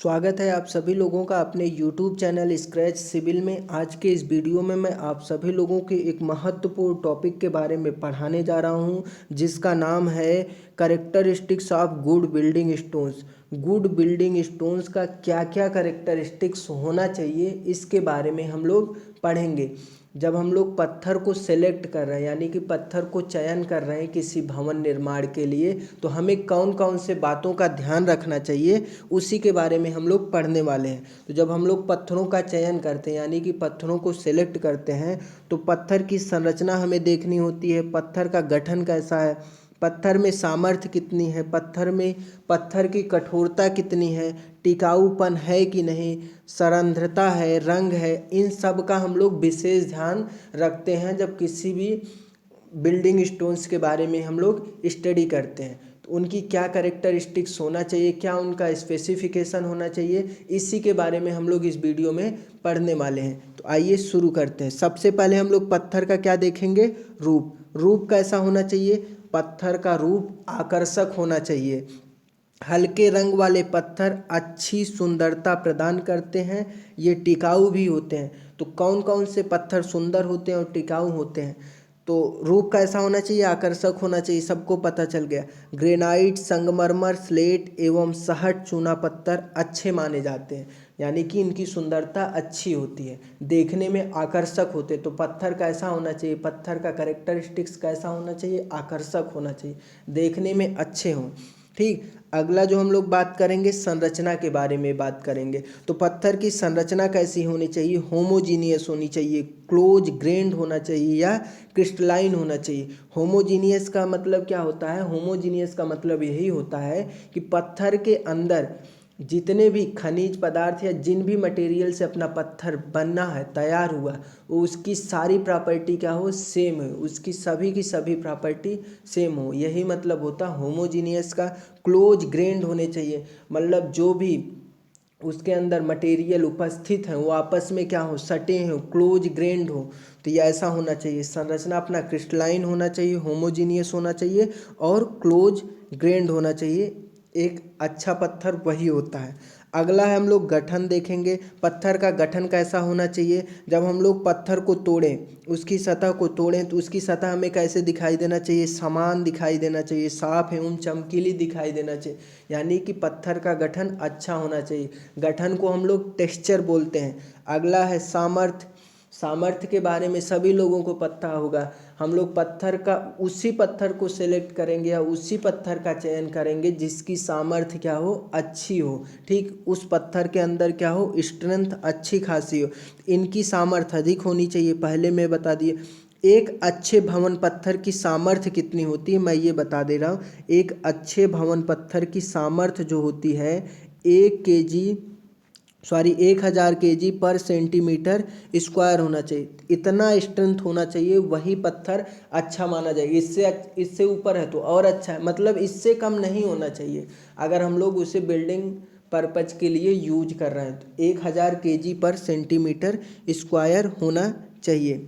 स्वागत है आप सभी लोगों का अपने YouTube चैनल स्क्रैच सिविल में। आज के इस वीडियो में मैं आप सभी लोगों के एक महत्वपूर्ण टॉपिक के बारे में पढ़ाने जा रहा हूं, जिसका नाम है characteristics of good building stones. Good building stones का क्या क्या कैरेक्टरिस्टिक्स होना चाहिए, इसके बारे में हम लोग पढ़ेंगे। जब हम लोग पत्थर को सेलेक्ट कर रहे हैं, यानी कि पत्थर को चयन कर रहे हैं किसी भवन निर्माण के लिए, तो हमें कौन कौन से बातों का ध्यान रखना चाहिए, उसी के बारे में हम लोग पढ़ने वाले हैं। तो जब हम लोग पत्थरों का चयन करते हैं, यानी कि पत्थरों को सेलेक्ट करते हैं, तो पत्थर की संरचना हमें देखनी होती है, पत्थर का गठन कैसा है, पत्थर में सामर्थ्य कितनी है, पत्थर की कठोरता कितनी है, टिकाऊपन है कि नहीं, सरंध्रता है, रंग है। इन सब का हम लोग विशेष ध्यान रखते हैं जब किसी भी बिल्डिंग स्टोन्स के बारे में हम लोग स्टडी करते हैं। तो उनकी क्या कैरेक्टरिस्टिक्स होना चाहिए, क्या उनका स्पेसिफिकेशन होना चाहिए, इसी के बारे में हम लोग इस वीडियो में पढ़ने वाले हैं। तो आइए शुरू करते हैं। सबसे पहले हम लोग पत्थर का क्या देखेंगे, रूप कैसा होना चाहिए। पत्थर का रूप आकर्षक होना चाहिए। हल्के रंग वाले पत्थर अच्छी सुंदरता प्रदान करते हैं, ये टिकाऊ भी होते हैं। तो कौन कौन से पत्थर सुंदर होते हैं और टिकाऊ होते हैं। तो रूप कैसा होना चाहिए, आकर्षक होना चाहिए, सबको पता चल गया। ग्रेनाइट, संगमरमर, स्लेट एवं सहट चूना पत्थर अच्छे माने जाते हैं, यानी कि इनकी सुंदरता अच्छी होती है, देखने में आकर्षक होते हैं। तो पत्थर कैसा होना चाहिए, पत्थर का कैरेक्टरिस्टिक्स कैसा होना चाहिए, आकर्षक होना चाहिए, देखने में अच्छे हों। ठीक, अगला जो हम लोग बात करेंगे, संरचना के बारे में बात करेंगे। तो पत्थर की संरचना कैसी होनी चाहिए, होमोजीनियस होनी चाहिए, क्लोज ग्रेन्ड होना चाहिए या क्रिस्टलाइन होना चाहिए। होमोजीनियस का मतलब क्या होता है, होमोजीनियस का मतलब यही होता है कि पत्थर के अंदर जितने भी खनिज पदार्थ या जिन भी मटेरियल से अपना पत्थर बनना है, तैयार हुआ, वो उसकी सारी प्रॉपर्टी क्या हो, सेम है, उसकी सभी की सभी प्रॉपर्टी सेम हो, यही मतलब होता है होमोजीनियस का। क्लोज ग्रेन्ड होने चाहिए, मतलब जो भी उसके अंदर मटेरियल उपस्थित हैं वो आपस में क्या हो, सटे हो, क्लोज ग्रेन्ड हो। तो ये ऐसा होना चाहिए। संरचना अपना क्रिस्टलाइन होना चाहिए, होमोजीनियस होना चाहिए और क्लोज ग्रेन्ड होना चाहिए। एक अच्छा पत्थर वही होता है। अगला है, हम लोग गठन देखेंगे। पत्थर का गठन कैसा होना चाहिए। जब हम लोग पत्थर को तोड़ें, उसकी सतह को तोड़ें, तो उसकी सतह हमें कैसे दिखाई देना चाहिए, समान दिखाई देना चाहिए, साफ एवं चमकीली दिखाई देना चाहिए, यानी कि पत्थर का गठन अच्छा होना चाहिए। गठन को हम लोग टेक्सचर बोलते हैं। अगला है सामर्थ्य। सामर्थ्य के बारे में सभी लोगों को पता होगा। हम लोग उसी पत्थर को सेलेक्ट करेंगे या उसी पत्थर का चयन करेंगे जिसकी सामर्थ्य क्या हो, अच्छी हो। ठीक, उस पत्थर के अंदर क्या हो, स्ट्रेंथ अच्छी खासी हो। इनकी सामर्थ्य अधिक होनी चाहिए। पहले मैं बता दिए, एक अच्छे भवन पत्थर की सामर्थ्य कितनी होती है, मैं ये बता दे रहा हूँ। एक अच्छे भवन पत्थर की सामर्थ्य जो होती है, 1000 kg पर सेंटीमीटर स्क्वायर होना चाहिए। इतना स्ट्रेंथ होना चाहिए, वही पत्थर अच्छा माना जाएगा। इससे ऊपर है तो और अच्छा है, मतलब इससे कम नहीं होना चाहिए। अगर हम लोग उसे बिल्डिंग पर्पज के लिए यूज कर रहे हैं तो 1000 kg पर सेंटीमीटर स्क्वायर होना चाहिए।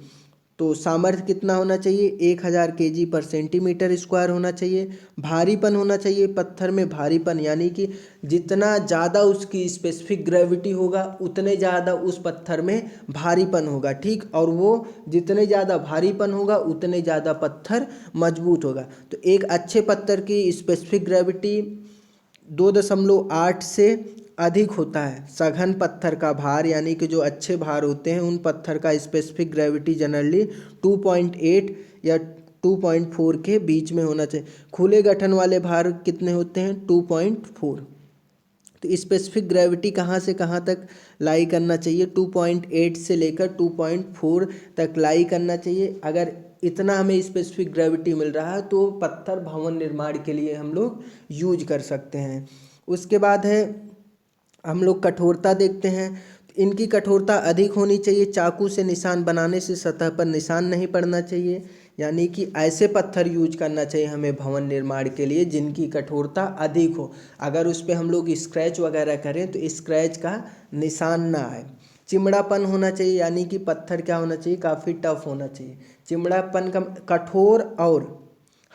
तो सामर्थ्य कितना होना चाहिए, 1000 kg पर सेंटीमीटर स्क्वायर होना चाहिए। भारीपन होना चाहिए, पत्थर में भारीपन, यानी कि जितना ज़्यादा उसकी स्पेसिफिक ग्रेविटी होगा उतने ज़्यादा उस पत्थर में भारीपन होगा। ठीक, और वो जितने ज़्यादा भारीपन होगा उतने ज़्यादा पत्थर मजबूत होगा। तो एक अच्छे पत्थर की स्पेसिफिक ग्रेविटी 2.8 से अधिक होता है। सघन पत्थर का भार, यानी कि जो अच्छे भार होते हैं उन पत्थर का स्पेसिफिक ग्रेविटी जनरली 2.8 या 2.4 के बीच में होना चाहिए। खुले गठन वाले भार कितने होते हैं, 2.4। तो स्पेसिफिक ग्रेविटी कहाँ से कहाँ तक लाई करना चाहिए, 2.8 से लेकर 2.4 तक लाई करना चाहिए। अगर इतना हमें स्पेसिफिक ग्रेविटी मिल रहा है तो पत्थर भवन निर्माण के लिए हम लोग यूज कर सकते हैं। उसके बाद है, हम लोग कठोरता देखते हैं। इनकी कठोरता अधिक होनी चाहिए। चाकू से निशान बनाने से सतह पर निशान नहीं पड़ना चाहिए, यानी कि ऐसे पत्थर यूज करना चाहिए हमें भवन निर्माण के लिए जिनकी कठोरता अधिक हो। अगर उस पर हम लोग स्क्रैच वगैरह करें तो स्क्रैच का निशान ना आए। चिमड़ापन होना चाहिए, यानी कि पत्थर क्या होना चाहिए, काफ़ी टफ होना चाहिए। चिमड़ापन का कठोर और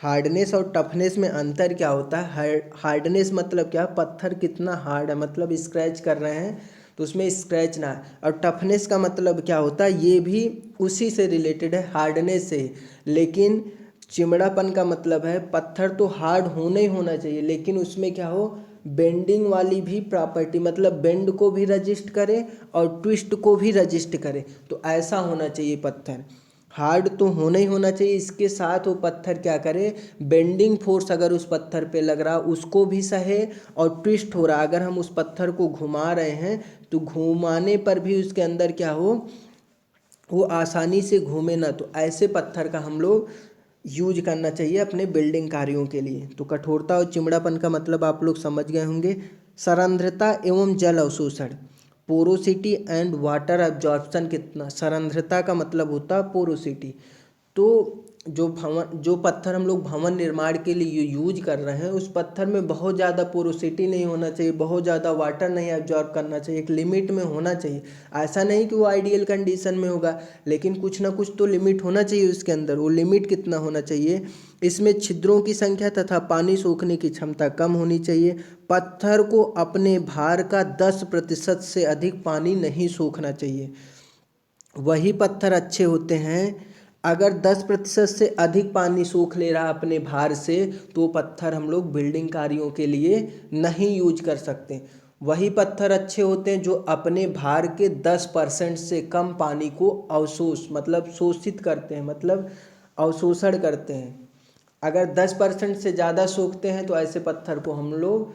हार्डनेस और टफनेस में अंतर क्या होता है? हार्डनेस मतलब क्या, पत्थर कितना हार्ड है, मतलब स्क्रैच कर रहे हैं तो उसमें स्क्रैच ना है। और टफनेस का मतलब क्या होता है, ये भी उसी से रिलेटेड है, हार्डनेस से। लेकिन चिमड़ापन का मतलब है पत्थर तो हार्ड होना ही होना चाहिए, लेकिन उसमें क्या हो, बेंडिंग वाली भी प्रॉपर्टी, मतलब बेंड को भी रजिस्ट करे और ट्विस्ट को भी रजिस्ट करे, तो ऐसा होना चाहिए पत्थर। हार्ड तो होना ही होना चाहिए, इसके साथ वो पत्थर क्या करे, बेंडिंग फोर्स अगर उस पत्थर पे लग रहा उसको भी सहे, और ट्विस्ट हो रहा अगर हम उस पत्थर को घुमा रहे हैं तो घुमाने पर भी उसके अंदर क्या हो, वो आसानी से घूमे ना। तो ऐसे पत्थर का हम लोग यूज करना चाहिए अपने बिल्डिंग कार्यों के लिए। तो कठोरता और चिमड़ापन का मतलब आप लोग समझ गए होंगे। सरंध्रता एवं जल अवशोषण, पोरोसिटी एंड वाटर एब्जॉर्प्शन कितना। सरंध्रता का मतलब होता है पोरोसिटी। तो जो पत्थर हम लोग भवन निर्माण के लिए यूज कर रहे हैं, उस पत्थर में बहुत ज़्यादा पोरोसिटी नहीं होना चाहिए, बहुत ज़्यादा वाटर नहीं एब्जॉर्ब करना चाहिए, एक लिमिट में होना चाहिए। ऐसा नहीं कि वो आइडियल कंडीशन में होगा, लेकिन कुछ ना कुछ तो लिमिट होना चाहिए उसके अंदर। वो लिमिट कितना होना चाहिए, इसमें छिद्रों की संख्या तथा पानी सोखने की क्षमता कम होनी चाहिए। पत्थर को अपने भार का 10% से अधिक पानी नहीं सोखना चाहिए। वही पत्थर अच्छे होते हैं अगर 10% से अधिक पानी सोख ले रहा अपने भार से, तो पत्थर हम लोग बिल्डिंग कार्यों के लिए नहीं यूज कर सकते। वही पत्थर अच्छे होते हैं जो अपने भार के 10% से कम पानी को अवशोष मतलब शोषित करते हैं, मतलब अवशोषण करते हैं। अगर 10% से ज़्यादा सोखते हैं तो ऐसे पत्थर को हम लोग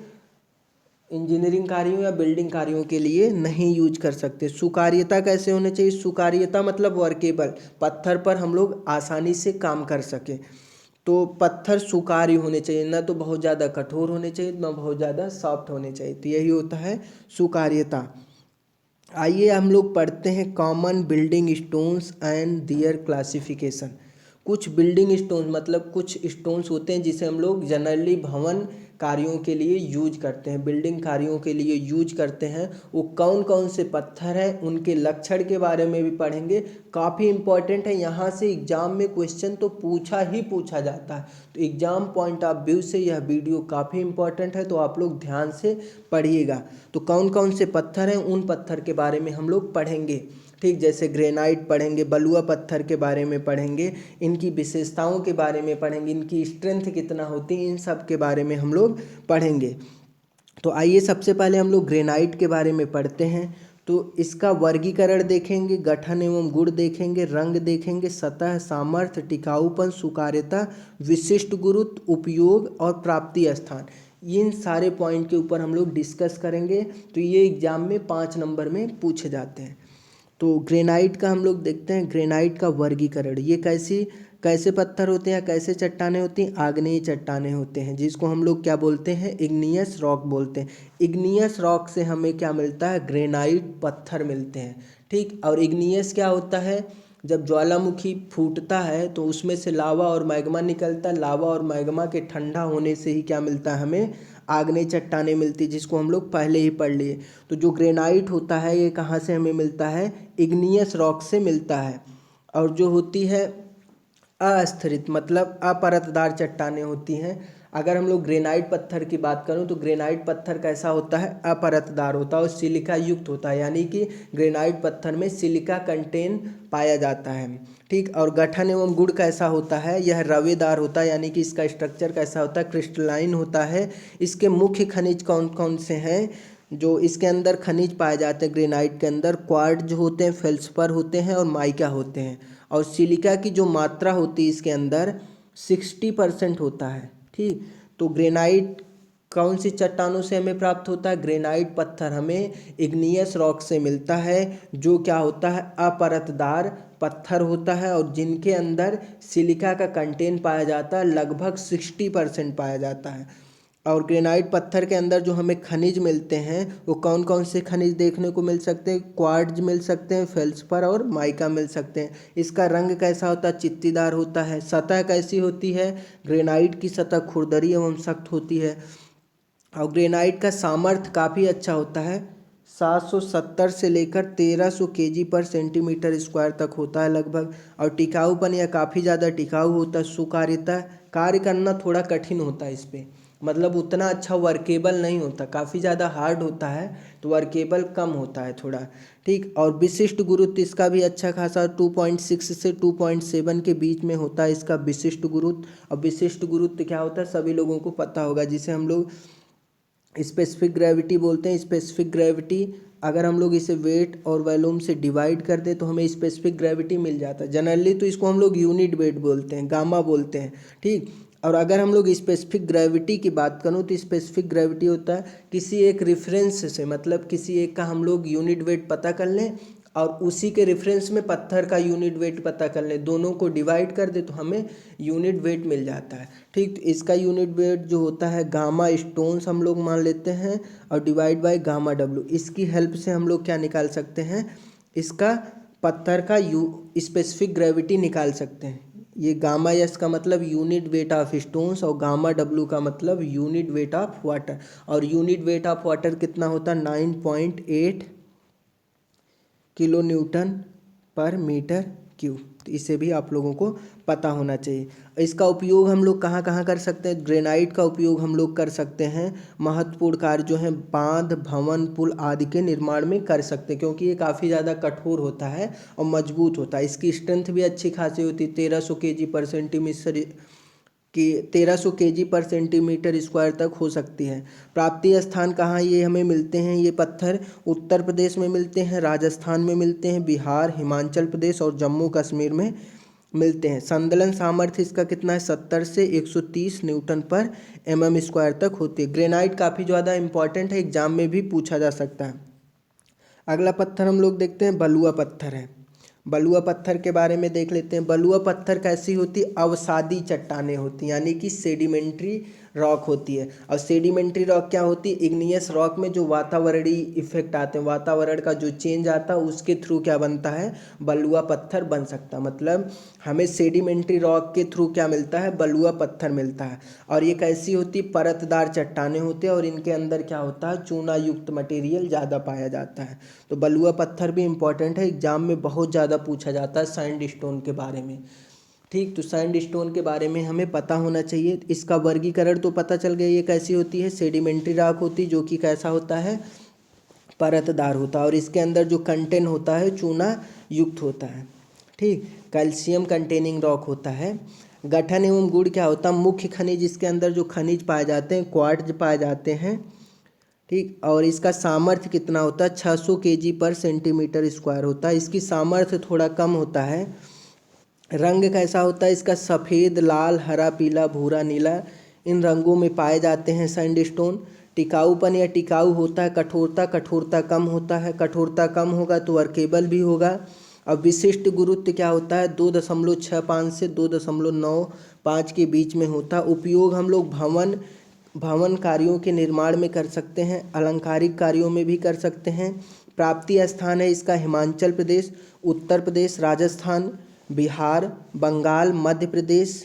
इंजीनियरिंग कार्यों या बिल्डिंग कार्यों के लिए नहीं यूज कर सकते। सुकार्यता कैसे होनी चाहिए, सुकार्यता मतलब वर्केबल, पत्थर पर हम लोग आसानी से काम कर सके। तो पत्थर सुकार्य होने चाहिए, ना तो बहुत ज़्यादा कठोर होने चाहिए, ना बहुत ज़्यादा सॉफ्ट होने चाहिए। तो यही होता है सुकार्यता। आइए हम लोग पढ़ते हैं common building stones and their classification. कुछ बिल्डिंग स्टोन मतलब कुछ स्टोन्स होते हैं जिसे हम लोग जनरली भवन कार्यों के लिए यूज करते हैं, बिल्डिंग कार्यों के लिए यूज करते हैं। वो कौन कौन से पत्थर हैं, उनके लक्षण के बारे में भी पढ़ेंगे। काफ़ी इंपॉर्टेंट है, यहाँ से एग्जाम में क्वेश्चन तो पूछा ही पूछा जाता है। तो एग्जाम पॉइंट ऑफ व्यू से यह वीडियो काफ़ी इंपॉर्टेंट है, तो आप लोग ध्यान से पढ़िएगा। तो कौन कौन से पत्थर हैं, उन पत्थर के बारे में हम लोग पढ़ेंगे। ठीक, जैसे ग्रेनाइट पढ़ेंगे, बलुआ पत्थर के बारे में पढ़ेंगे, इनकी विशेषताओं के बारे में पढ़ेंगे, इनकी स्ट्रेंथ कितना होती है, इन सब के बारे में हम लोग पढ़ेंगे। तो आइए सबसे पहले हम लोग ग्रेनाइट के बारे में पढ़ते हैं। तो इसका वर्गीकरण देखेंगे, गठन एवं गुण देखेंगे, रंग देखेंगे, सतह, सामर्थ्य, टिकाऊपन, सुकार्यता, विशिष्ट गुरुत्व, उपयोग और प्राप्ति स्थान, इन सारे पॉइंट के ऊपर हम लोग डिस्कस करेंगे। तो ये एग्जाम में 5 नंबर में पूछे जाते हैं। तो ग्रेनाइट का हम लोग देखते हैं, ग्रेनाइट का वर्गीकरण। ये कैसे पत्थर होते हैं, कैसे चट्टानें होती हैं, आग्नेय चट्टानें होते हैं, जिसको हम लोग क्या बोलते हैं, इग्नियस रॉक बोलते हैं। इग्नियस रॉक से हमें क्या मिलता है, ग्रेनाइट पत्थर मिलते हैं। ठीक, और इग्नियस क्या होता है, जब ज्वालामुखी फूटता है तो उसमें से लावा और मैग्मा निकलता है। लावा और मैग्मा के ठंडा होने से ही क्या मिलता है हमें, आग्नेय चट्टानें मिलती, जिसको हम लोग पहले ही पढ़ लिए। तो जो ग्रेनाइट होता है ये कहाँ से हमें मिलता है, इग्नियस रॉक से मिलता है। और जो होती है अस्थिरित मतलब अपरतदार चट्टानें होती हैं। अगर हम लोग ग्रेनाइट पत्थर की बात करूं तो ग्रेनाइट पत्थर कैसा होता है, अपरतदार होता है और सिलिका युक्त होता है, यानी कि ग्रेनाइट पत्थर में सिलिका कंटेन पाया जाता है। ठीक, और गठन एवं गुण कैसा होता है, यह रवेदार होता है, यानी कि इसका स्ट्रक्चर कैसा होता है, क्रिस्टलाइन होता है। इसके मुख्य खनिज कौन कौन से हैं, जो इसके अंदर खनिज पाए जाते हैं ग्रेनाइट के अंदर, क्वार्ट्ज होते हैं, फेल्सपर होते हैं और माइका होते हैं। और सिलिका की जो मात्रा होती है इसके अंदर 60% होता है। ठीक, तो ग्रेनाइट कौन सी चट्टानों से हमें प्राप्त होता है, ग्रेनाइट पत्थर हमें इग्नियस रॉक से मिलता है, जो क्या होता है, अपरतदार पत्थर होता है और जिनके अंदर सिलिका का कंटेन पाया जाता है, लगभग 60% पाया जाता है। और ग्रेनाइट पत्थर के अंदर जो हमें खनिज मिलते हैं वो कौन कौन से खनिज देखने को मिल सकते हैं, क्वार्ट्ज मिल सकते हैं, फेल्सपर और माइका मिल सकते हैं। इसका रंग कैसा होता है, चित्तीदार होता है। सतह कैसी होती है, ग्रेनाइट की सतह खुरदरी एवं सख्त होती है। और ग्रेनाइट का सामर्थ्य काफ़ी अच्छा होता है, 770 से लेकर 1300 केजी पर सेंटीमीटर स्क्वायर तक होता है लगभग। और टिकाऊपन यह काफ़ी ज़्यादा टिकाऊ होता है। सुकार्यता, कार्य करना थोड़ा कठिन होता है इस पर, मतलब उतना अच्छा वर्केबल नहीं होता, काफ़ी ज़्यादा हार्ड होता है तो वर्केबल कम होता है थोड़ा। ठीक, और विशिष्ट गुरुत्व इसका भी अच्छा खासा 2.6 से 2.7 के बीच में होता है इसका विशिष्ट गुरुत्व। और विशिष्ट गुरुत्व क्या होता है सभी लोगों को पता होगा, जिसे हम लोग स्पेसिफिक ग्रेविटी बोलते हैं। स्पेसिफिक ग्रेविटी अगर हम लोग इसे वेट और वॉल्यूम से डिवाइड कर दें तो हमें स्पेसिफिक ग्रेविटी मिल जाता है। जनरली तो इसको हम लोग यूनिट वेट बोलते हैं, गामा बोलते हैं। ठीक, और अगर हम लोग स्पेसिफिक ग्रेविटी की बात करूँ तो स्पेसिफिक ग्रेविटी होता है किसी एक रेफरेंस से, मतलब किसी एक का हम लोग यूनिट वेट पता कर लें और उसी के रेफरेंस में पत्थर का यूनिट वेट पता कर लें, दोनों को डिवाइड कर दे तो हमें यूनिट वेट मिल जाता है। ठीक, तो इसका यूनिट वेट जो होता है गामा स्टोन्स हम लोग मान लेते हैं और डिवाइड बाय गामा डब्ल्यू। इसकी हेल्प से हम लोग क्या निकाल सकते हैं, इसका पत्थर का स्पेसिफिक ग्रेविटी निकाल सकते हैं। ये गामा एस का मतलब यूनिट वेट ऑफ स्टोन्स और गामा डब्ल्यू का मतलब यूनिट वेट ऑफ वाटर। और यूनिट वेट ऑफ वाटर कितना होता है 9.8 किलो न्यूटन पर मीटर क्यूब। तो इसे भी आप लोगों को पता होना चाहिए। इसका उपयोग हम लोग कहाँ कहाँ कर सकते हैं, ग्रेनाइट का उपयोग हम लोग कर सकते हैं महत्वपूर्ण कार्य जो है बांध, भवन, पुल आदि के निर्माण में कर सकते हैं, क्योंकि ये काफ़ी ज़्यादा कठोर होता है और मजबूत होता है। इसकी स्ट्रेंथ भी अच्छी खासी होती है, 1300 केजी पर सेंटीमीटर कि 1300 केजी पर सेंटीमीटर स्क्वायर तक हो सकती है। प्राप्ति स्थान कहाँ ये हमें मिलते हैं, ये पत्थर उत्तर प्रदेश में मिलते हैं, राजस्थान में मिलते हैं, बिहार, हिमाचल प्रदेश और जम्मू कश्मीर में मिलते हैं। संदलन सामर्थ्य इसका कितना है 70 से 130 न्यूटन पर mm स्क्वायर तक होती है। ग्रेनाइट काफ़ी ज़्यादा इंपॉर्टेंट है, एग्जाम में भी पूछा जा सकता है। अगला पत्थर हम लोग देखते हैं बलुआ पत्थर है। बलुआ पत्थर के बारे में देख लेते हैं। बलुआ पत्थर कैसी होती, अवसादी चट्टानें होती, यानी कि सेडिमेंट्री रॉक होती है। और सेडिमेंट्री रॉक क्या होती है, इग्नियस रॉक में जो वातावरणीय इफेक्ट आते हैं, वातावरण का जो चेंज आता है उसके थ्रू क्या बनता है, बलुआ पत्थर बन सकता है। मतलब हमें सेडिमेंट्री रॉक के थ्रू क्या मिलता है, बलुआ पत्थर मिलता है। और ये कैसी होती, परतदार चट्टानें होती है और इनके अंदर क्या होता है, चूना युक्त मटेरियल ज़्यादा पाया जाता है। तो बलुआ पत्थर भी इंपॉर्टेंट है, एग्जाम में बहुत ज़्यादा पूछा जाता है सैंड स्टोन के बारे में। ठीक, तो सैंड स्टोन के बारे में हमें पता होना चाहिए। इसका वर्गीकरण तो पता चल गया, ये कैसी होती है, सेडिमेंट्री रॉक होती है जो कि कैसा होता है, परतदार होता है और इसके अंदर जो कंटेंट होता है चूना युक्त होता है। ठीक, कैल्शियम कंटेनिंग रॉक होता है। गठन एवं गुण क्या होता है, मुख्य खनिज इसके अंदर जो खनिज पाए जाते हैं क्वार्ट्ज पाए जाते हैं। ठीक, और इसका सामर्थ्य कितना होता है 600 केजी पर सेंटीमीटर स्क्वायर होता है। इसकी सामर्थ्य थोड़ा कम होता है। रंग कैसा होता है इसका, सफ़ेद, लाल, हरा, पीला, भूरा, नीला, इन रंगों में पाए जाते हैं सैंडस्टोन। टिकाऊपन या टिकाऊ होता है, कठोरता कम होता है, कठोरता कम होगा तो वर्केबल भी होगा। अब विशिष्ट गुरुत्व क्या होता है 2.65 से 2.95 के बीच में होता है। उपयोग हम लोग भवन कार्यों के निर्माण में कर सकते हैं, अलंकारिक कार्यों में भी कर सकते हैं। प्राप्ति स्थान है इसका हिमाचल प्रदेश, उत्तर प्रदेश, राजस्थान, बिहार, बंगाल, मध्य प्रदेश,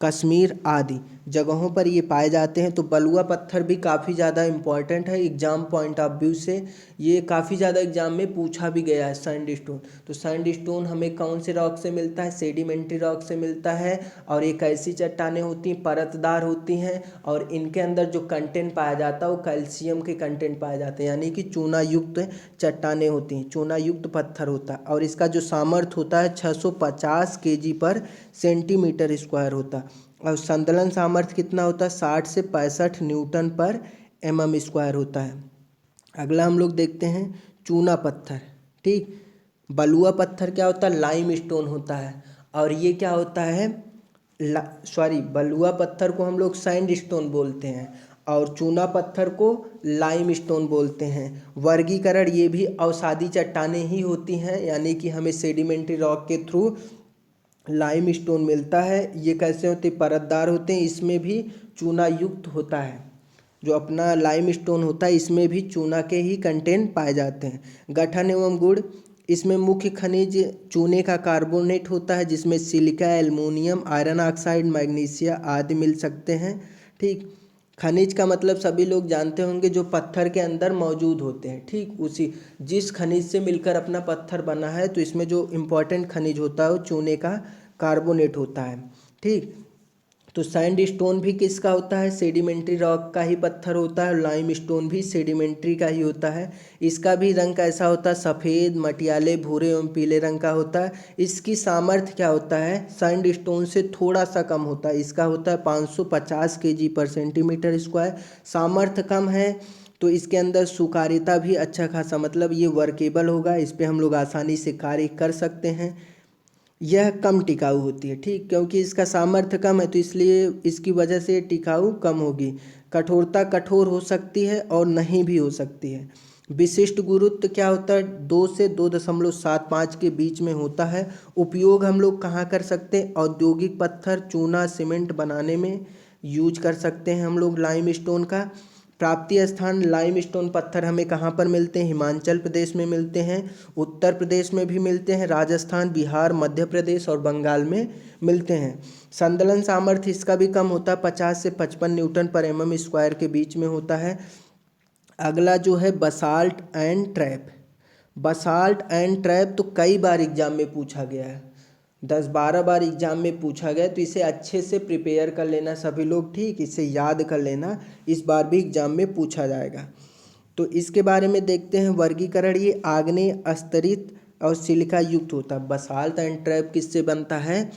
कश्मीर आदि जगहों पर ये पाए जाते हैं। तो बलुआ पत्थर भी काफ़ी ज़्यादा इम्पॉर्टेंट है एग्जाम पॉइंट ऑफ व्यू से, ये काफ़ी ज़्यादा एग्जाम में पूछा भी गया है सैंडस्टोन। तो सैंडस्टोन हमें कौन से रॉक से मिलता है, सेडिमेंट्री रॉक से मिलता है। और एक ऐसी चट्टानें होती हैं परतदार होती हैं और इनके अंदर जो कंटेंट पाया जाता है वो कैल्शियम के कंटेंट पाए जाते हैं, यानी कि चूना युक्त चट्टानें होती हैं, चूना युक्त पत्थर होता है। और इसका जो सामर्थ्य होता है 650 केजी पर सेंटीमीटर स्क्वायर होता है। और संतुलन सामर्थ्य कितना होता है 60 से 65 न्यूटन पर mm स्क्वायर होता है। अगला हम लोग देखते हैं चूना पत्थर। ठीक, बलुआ पत्थर क्या होता है, लाइम स्टोन होता है और ये क्या होता है, बलुआ पत्थर को हम लोग सैंड स्टोन बोलते हैं और चूना पत्थर को लाइम स्टोन बोलते हैं। वर्गीकरण ये भी अवसादी चट्टानें ही होती हैं, यानी कि हमें सेडिमेंट्री रॉक के थ्रू लाइम स्टोन मिलता है। ये कैसे होते, परतदार होते हैं, इसमें भी चूना युक्त होता है। जो अपना लाइम स्टोन होता है इसमें भी चूना के ही कंटेंट पाए जाते हैं। गठन एवं गुण, इसमें मुख्य खनिज चूने का कार्बोनेट होता है जिसमें silica, aluminium, iron oxide, magnesia आदि मिल सकते हैं। ठीक, खनिज का मतलब सभी लोग जानते होंगे जो पत्थर के अंदर मौजूद होते हैं, ठीक उसी जिस खनिज से मिलकर अपना पत्थर बना है, तो इसमें जो इम्पोर्टेंट खनिज होता है वो चूने का कार्बोनेट होता है, ठीक। तो सैंड स्टोन भी किसका होता है, सेडिमेंट्री रॉक का ही पत्थर होता है। लाइम स्टोन भी सेडिमेंट्री का ही होता है। इसका भी रंग कैसा होता है, सफ़ेद, मटियाले, भूरे एवं पीले रंग का होता है। इसकी सामर्थ्य क्या होता है, सैंड स्टोन से थोड़ा सा कम होता है। इसका होता है 550 kg/cm²। सामर्थ्य कम है तो इसके अंदर सुकार्यता भी अच्छा खासा, मतलब ये वर्केबल होगा, इस पर हम लोग आसानी से कार्य कर सकते हैं। यह कम टिकाऊ होती है, ठीक, क्योंकि इसका सामर्थ्य कम है तो इसलिए इसकी वजह से टिकाऊ कम होगी। कठोरता कठोर हो सकती है और नहीं भी हो सकती है। विशिष्ट गुरुत्व क्या होता है, 2 से 2.75 के बीच में होता है। उपयोग हम लोग कहाँ कर सकते हैं, औद्योगिक पत्थर, चूना, सीमेंट बनाने में यूज कर सकते हैं हम लोग लाइम स्टोन का। प्राप्ति स्थान, लाइम स्टोन पत्थर हमें कहाँ पर मिलते हैं, हिमाचल प्रदेश में मिलते हैं, उत्तर प्रदेश में भी मिलते हैं, राजस्थान, बिहार, मध्य प्रदेश और बंगाल में मिलते हैं। संदलन सामर्थ्य इसका भी कम होता है, 50 से 55 Nm² के बीच में होता है। अगला जो है basalt and trap. Basalt and trap तो कई बार एग्जाम में पूछा गया है, 10-12 बार एग्जाम में पूछा गया, तो इसे अच्छे से प्रिपेयर कर लेना सभी लोग, ठीक, इसे याद कर लेना, इस बार भी एग्जाम में पूछा जाएगा। तो इसके बारे में देखते हैं वर्गीकरण। ये आग्नेय, स्तरित और सिलिका युक्त होता है। बसाल्ट एंड ट्रैप किससे बनता है,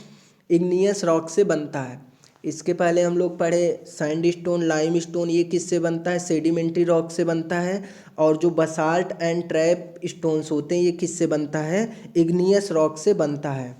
इग्नियस रॉक से बनता है। इसके पहले हम लोग पढ़े सैंड स्टोन, लाइम स्टोन, ये किससे बनता है, सेडिमेंट्री रॉक से बनता है। और जो बसाल्ट एंड ट्रैप स्टोन्स होते हैं ये किससे बनता है, इग्नियस रॉक से बनता है,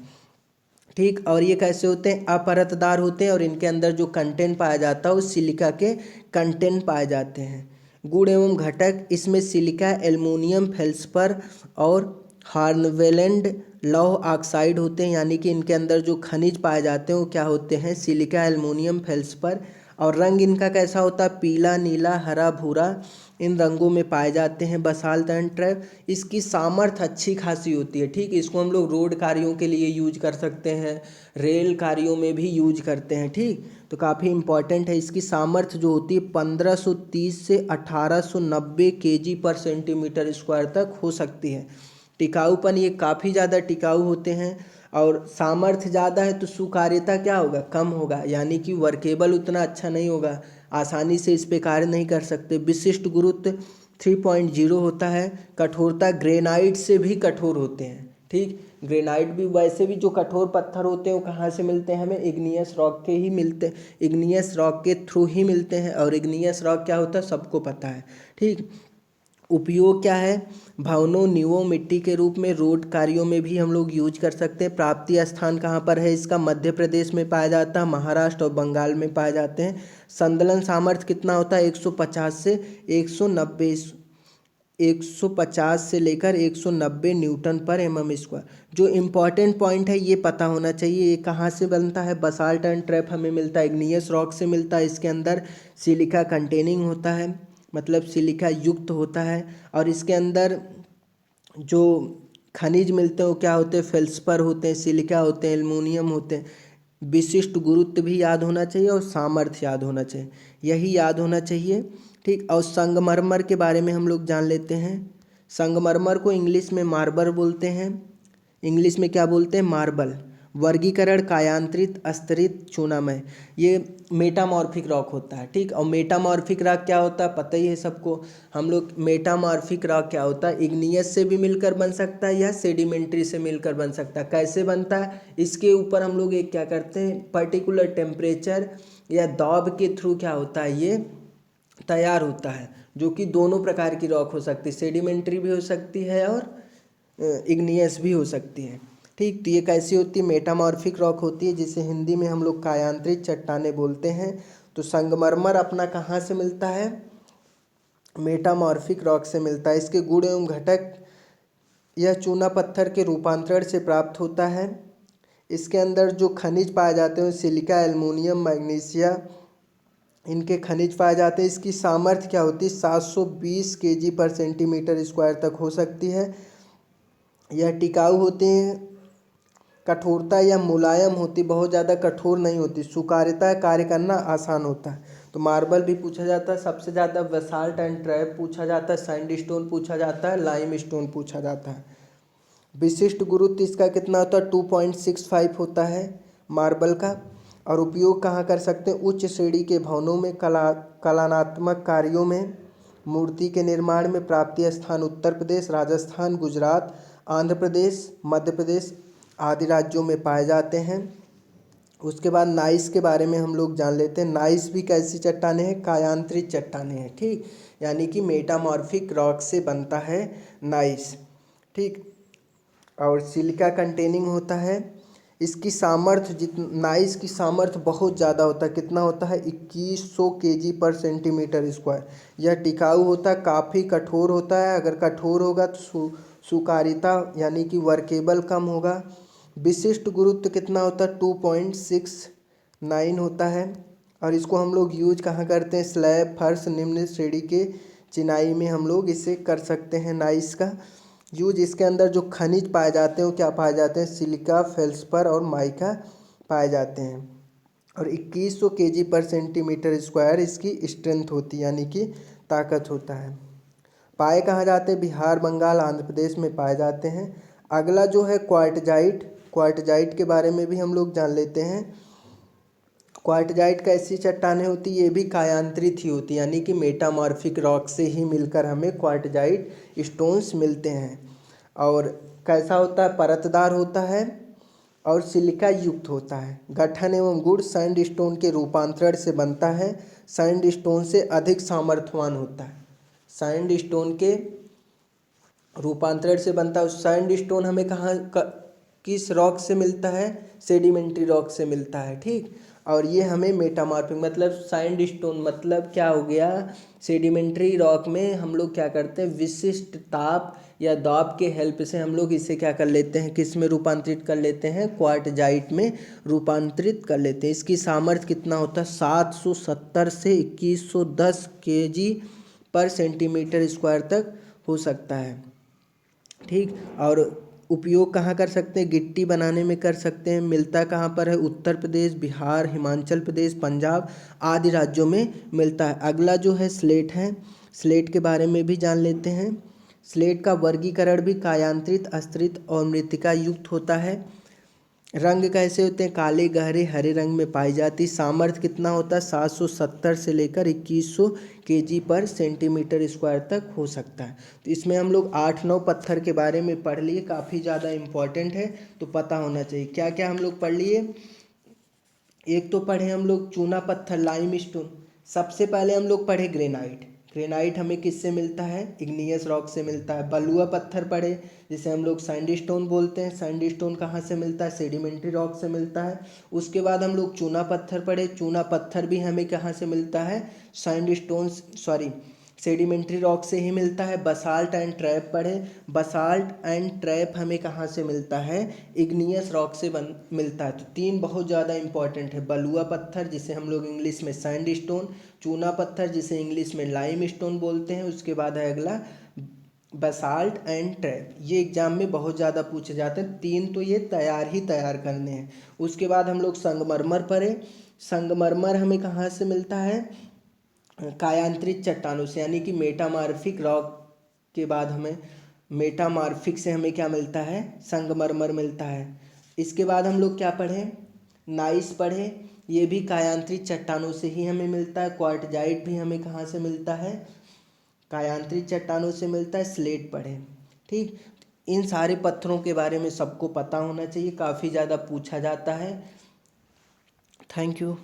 ठीक। और ये कैसे होते हैं, अपरतदार होते हैं और इनके अंदर जो कंटेंट पाया जाता है वो सिलिका के कंटेंट पाए जाते हैं। गुण एवं घटक, इसमें सिलिका, एल्युमिनियम, फेल्सपर और हार्नवेलेंड लौह ऑक्साइड होते हैं, यानी कि इनके अंदर जो खनिज पाए जाते हैं वो क्या होते हैं, सिलिका, एल्युमिनियम, फेल्सपर। और रंग इनका कैसा होता है, पीला, नीला, हरा, भूरा, इन रंगों में पाए जाते हैं बसाल्ट एंड ट्रैप। इसकी सामर्थ्य अच्छी खासी होती है, ठीक, इसको हम लोग रोड कार्यों के लिए यूज कर सकते हैं, रेल कार्यों में भी यूज करते हैं, ठीक। तो काफ़ी इंपॉर्टेंट है। इसकी सामर्थ्य जो होती है 1530 से 1890 kg/cm² तक हो सकती है। टिकाऊपन, ये काफ़ी ज़्यादा टिकाऊ होते हैं। और सामर्थ्य ज़्यादा है तो सुकार्यता क्या होगा, कम होगा, यानी कि वर्केबल उतना अच्छा नहीं होगा, आसानी से इस पे कार्य नहीं कर सकते। विशिष्ट गुरुत्व 3.0 होता है। कठोरता, ग्रेनाइट से भी कठोर होते हैं, ठीक। ग्रेनाइट भी, वैसे भी जो कठोर पत्थर होते हैं वो कहाँ से मिलते हैं, हमें इग्नियस रॉक के ही मिलते, इग्नियस रॉक के थ्रू ही मिलते हैं। और इग्नियस रॉक क्या होता है सबको पता है, ठीक। उपयोग क्या है, भवनों, नींवों, मिट्टी के रूप में, रोड कार्यों में भी हम लोग यूज कर सकते हैं। प्राप्ति स्थान कहाँ पर है इसका, मध्य प्रदेश में पाया जाता है, महाराष्ट्र और बंगाल में पाए जाते हैं। संदलन सामर्थ्य कितना होता है, 150 से 190, 150 से लेकर 190 Nm/mm²। जो इम्पॉर्टेंट पॉइंट है ये पता होना चाहिए, ये कहाँ से बनता है, बसाल्ट एंड ट्रैप हमें मिलता है इग्नियस रॉक से मिलता है। इसके अंदर सिलिका कंटेनिंग होता है, मतलब सिलिका युक्त होता है। और इसके अंदर जो खनिज मिलते हैं वो क्या होते हैं, फेल्सपर होते हैं, सिलिका होते हैं, एल्युमिनियम होते हैं। विशिष्ट गुरुत्व भी याद होना चाहिए और सामर्थ्य याद होना चाहिए, यही याद होना चाहिए, ठीक। और संगमरमर के बारे में हम लोग जान लेते हैं। संगमरमर को इंग्लिश में मार्बल बोलते हैं, इंग्लिश में क्या बोलते हैं, मार्बल। वर्गीकरण, कायांतरित, स्तरित, चूनामय। ये मेटामॉर्फिक रॉक होता है, ठीक। और मेटामॉर्फिक रॉक क्या होता है पता ही है सबको, हम लोग मेटामॉर्फिक रॉक क्या होता है, इग्नियस से भी मिलकर बन सकता है या सेडिमेंट्री से मिलकर बन सकता है। कैसे बनता है, इसके ऊपर हम लोग एक क्या करते हैं, पर्टिकुलर टेम्परेचर या दबाव के थ्रू क्या होता है ये तैयार होता है, जो कि दोनों प्रकार की रॉक हो सकती है, सेडिमेंट्री भी हो सकती है और इग्नियस भी हो सकती है, ठीक। तो ये कैसी होती है, मेटामॉर्फिक रॉक होती है, जिसे हिंदी में हम लोग कायांतरित चट्टानें बोलते हैं। तो संगमरमर अपना कहाँ से मिलता है, मेटामॉर्फिक रॉक से मिलता है। इसके गुण एवं घटक, यह चूना पत्थर के रूपांतरण से प्राप्त होता है। इसके अंदर जो खनिज पाए जाते हैं सिलिका, एल्युमिनियम, मैग्नीशिया, इनके खनिज पाए जाते हैं। इसकी सामर्थ्य क्या होती है, 720 kg/cm² तक हो सकती है। यह टिकाऊ होते हैं। कठोरता या मुलायम होती, बहुत ज़्यादा कठोर नहीं होती। सुकार्यता, कार्य करना आसान होता है। तो मार्बल भी पूछा जाता है, सबसे ज़्यादा बेसाल्ट एंड ट्रैप पूछा जाता है, सैंडस्टोन पूछा जाता है, लाइम स्टोन पूछा जाता है। विशिष्ट गुरुत्व इसका कितना होता है? 2.65 होता है मार्बल का। और उपयोग कहाँ कर सकते हैं? उच्च श्रेणी के भवनों में, कलात्मक कार्यों में, मूर्ति के निर्माण में। प्राप्ति स्थान उत्तर प्रदेश, राजस्थान, गुजरात, आंध्र प्रदेश, मध्य प्रदेश आदि राज्यों में पाए जाते हैं। उसके बाद नाइस के बारे में हम लोग जान लेते हैं। नाइस भी कैसी चट्टानें हैं? कायांतरित चट्टानें हैं, ठीक, यानी कि मेटामॉर्फिक रॉक से बनता है नाइस, ठीक। और सिलिका कंटेनिंग होता है। इसकी सामर्थ्य नाइस की सामर्थ्य बहुत ज़्यादा होता है। कितना होता है? 2100 kg पर सेंटीमीटर स्क्वायर। यह टिकाऊ होता है, काफ़ी कठोर होता है। अगर कठोर होगा तो सुकारिता यानी कि वर्केबल कम होगा। विशिष्ट गुरुत्व कितना होता है? 2.69 होता है। और इसको हम लोग यूज कहाँ करते हैं? स्लैब, फर्श, निम्न श्रेणी के चिनाई में हम लोग इसे कर सकते हैं नाइस का यूज। इसके अंदर जो खनिज पाए जाते हैं वो क्या पाए जाते हैं? सिलिका, फेल्सपर और माइका पाए जाते हैं। और 2100 kg पर सेंटीमीटर स्क्वायर इसकी स्ट्रेंथ होती है, यानी कि ताकत होता है। पाए कहाँ जाते हैं? बिहार, बंगाल, आंध्र प्रदेश में पाए जाते हैं। अगला जो है क्वार्टजाइट। क्वार्टजाइट के बारे में भी हम लोग जान लेते हैं। क्वार्टजाइट कैसी चट्टानें होती है? ये भी कायांतरित ही होती है, यानी कि मेटामॉर्फिक रॉक से ही मिलकर हमें क्वार्टजाइट स्टोन्स मिलते हैं। और कैसा होता है? परतदार होता है और सिलिका युक्त होता है। गठन एवं गुण सैंडस्टोन के रूपांतरण से बनता है। सैंडस्टोन से अधिक सामर्थ्यवान होता है। सैंडस्टोन के रूपांतरण से बनता है। सैंडस्टोन हमें किस रॉक से मिलता है? सेडिमेंट्री रॉक से मिलता है, ठीक। और ये हमें मेटामॉर्फिक मतलब सैंडस्टोन मतलब क्या हो गया? सेडिमेंट्री रॉक में हम लोग क्या करते हैं? विशिष्ट ताप या दाब के हेल्प से हम लोग इसे क्या कर लेते हैं? किस में रूपांतरित कर लेते हैं? क्वार्टजाइट में रूपांतरित कर लेते हैं। इसकी सामर्थ्य कितना होता है? 770 से 2110 kg पर सेंटीमीटर स्क्वायर तक हो सकता है, ठीक। और उपयोग कहाँ कर सकते हैं? गिट्टी बनाने में कर सकते हैं। मिलता कहाँ पर है? उत्तर प्रदेश, बिहार, हिमाचल प्रदेश, पंजाब आदि राज्यों में मिलता है। अगला जो है स्लेट है। स्लेट के बारे में भी जान लेते हैं। स्लेट का वर्गीकरण भी कायांतरित, अस्थिरित और मृत्तिका युक्त होता है। रंग कैसे होते हैं? काले, गहरे, हरे रंग में पाई जाती। सामर्थ्य कितना होता है? 770 से लेकर 2100 kg पर सेंटीमीटर स्क्वायर तक हो सकता है। तो इसमें हम लोग 8-9 पत्थर के बारे में पढ़ लिए, काफ़ी ज़्यादा इम्पॉर्टेंट है तो पता होना चाहिए। क्या क्या हम लोग पढ़ लिए? एक तो पढ़े हम लोग चूना पत्थर, लाइम स्टोन। सबसे पहले हम लोग पढ़े ग्रेनाइट। ग्रेनाइट हमें किससे मिलता है? इग्नियस रॉक से मिलता है। बलुआ पत्थर पढ़े जिसे हम लोग सैंडस्टोन बोलते हैं। सैंडस्टोन कहाँ से मिलता है? सेडिमेंट्री रॉक से मिलता है। उसके बाद हम लोग चूना पत्थर पढ़े। चूना पत्थर भी हमें कहाँ से मिलता है? सेडिमेंट्री रॉक से ही मिलता है। बसाल्ट एंड ट्रैप पढ़े। बसाल्ट एंड ट्रैप हमें कहाँ से मिलता है? इग्नियस रॉक से मिलता है। तो 3 बहुत ज़्यादा इंपॉर्टेंट है। बलुआ पत्थर जिसे हम लोग इंग्लिश में सैंडस्टोन, चूना पत्थर जिसे इंग्लिश में लाइम स्टोन बोलते हैं, उसके बाद है अगला बसाल्ट एंड ट्रैप। ये एग्जाम में बहुत ज़्यादा पूछे जाते हैं। 3 तो ये तैयार करने हैं। उसके बाद हम लोग संगमरमर पढ़े। संगमरमर हमें कहाँ से मिलता है? कायांतरित चट्टानों से, यानी कि मेटामॉर्फिक रॉक के बाद हमें मेटामॉर्फिक से हमें क्या मिलता है? संगमरमर मिलता है। इसके बाद हम लोग क्या पढ़े? नाइस पढ़े। ये भी कायांतरित चट्टानों से ही हमें मिलता है। क्वार्टजाइट भी हमें कहाँ से मिलता है? कायांतरित चट्टानों से मिलता है। स्लेट पढ़े, ठीक। इन सारे पत्थरों के बारे में सबको पता होना चाहिए, काफ़ी ज़्यादा पूछा जाता है। Thank you.